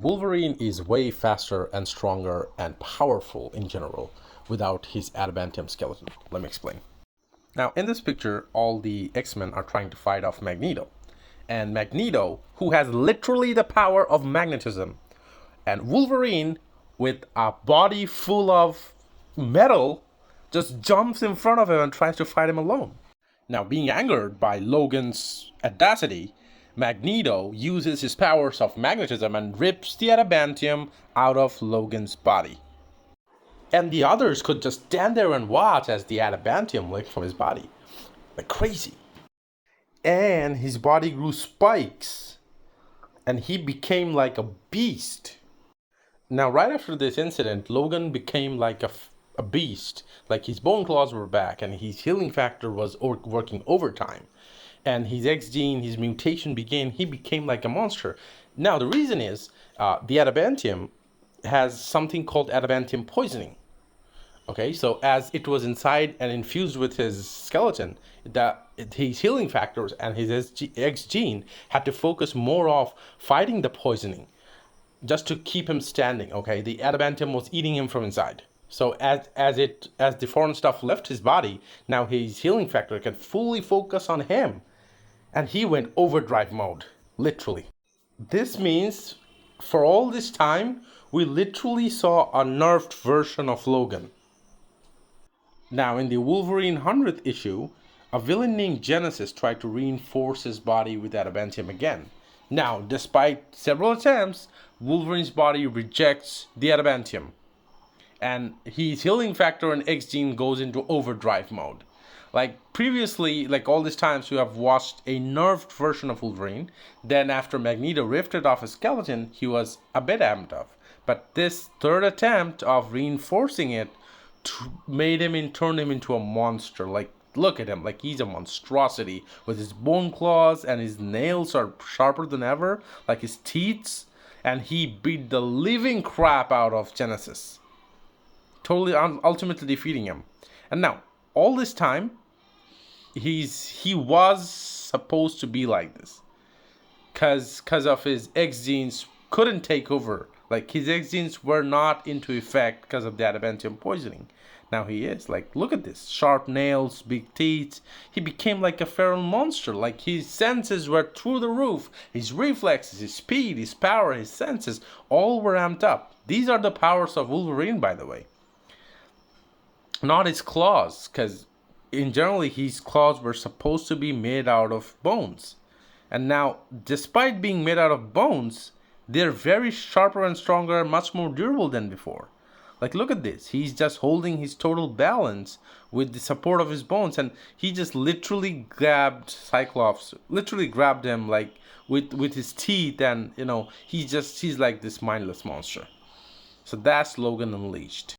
Wolverine is way faster and stronger and powerful in general without his adamantium skeleton. Let me explain. Now, in this picture, all the X-Men are trying to fight off Magneto. And Magneto, who has literally the power of magnetism, and Wolverine, with a body full of metal, just jumps in front of him and tries to fight him alone. Now, being angered by Logan's audacity, Magneto uses his powers of magnetism and rips the adamantium out of Logan's body. And the others could just stand there and watch as the adamantium leaked from his body. Like crazy. And his body grew spikes. And he became like a beast. Now, right after this incident, Logan became like a beast. Like his bone claws were back and his healing factor was working overtime. And his X gene, his mutation began, he became like a monster. Now, the reason is the adamantium has something called adamantium poisoning. Okay, so as it was inside and infused with his skeleton, his healing factors and his X gene had to focus more of fighting the poisoning just to keep him standing. Okay, the adamantium was eating him from inside. So as the foreign stuff left his body, now his healing factor can fully focus on him. And he went overdrive mode, literally. This means for all this time, we literally saw a nerfed version of Logan. Now, in the Wolverine 100th issue, a villain named Genesis tried to reinforce his body with adamantium again. Now, despite several attempts, Wolverine's body rejects the adamantium. And his healing factor and X gene goes into overdrive mode. Like previously, like all these times, you have watched a nerfed version of Wolverine. Then after Magneto rifted off his skeleton, he was a bit amped up. But this third attempt of reinforcing it turned him into a monster. Like, look at him, like he's a monstrosity with his bone claws and his nails are sharper than ever, like his teeth. And he beat the living crap out of Genesis, totally ultimately defeating him. And now, all this time, he was supposed to be like this because of his X genes couldn't take over. Like his X genes were not into effect because of the adamantium poisoning. Now he is. Like, look at this. Sharp nails, big teeth. He became like a feral monster. Like his senses were through the roof. His reflexes, his speed, his power, his senses, all were amped up. These are the powers of Wolverine, by the way. Not his claws, because in generally his claws were supposed to be made out of bones. And now, despite being made out of bones, they're very sharper and stronger and much more durable than before. Like, look at this. He's just holding his total balance with the support of his bones. And he just literally grabbed Cyclops, literally grabbed him like with his teeth. And, he's like this mindless monster. So that's Logan Unleashed.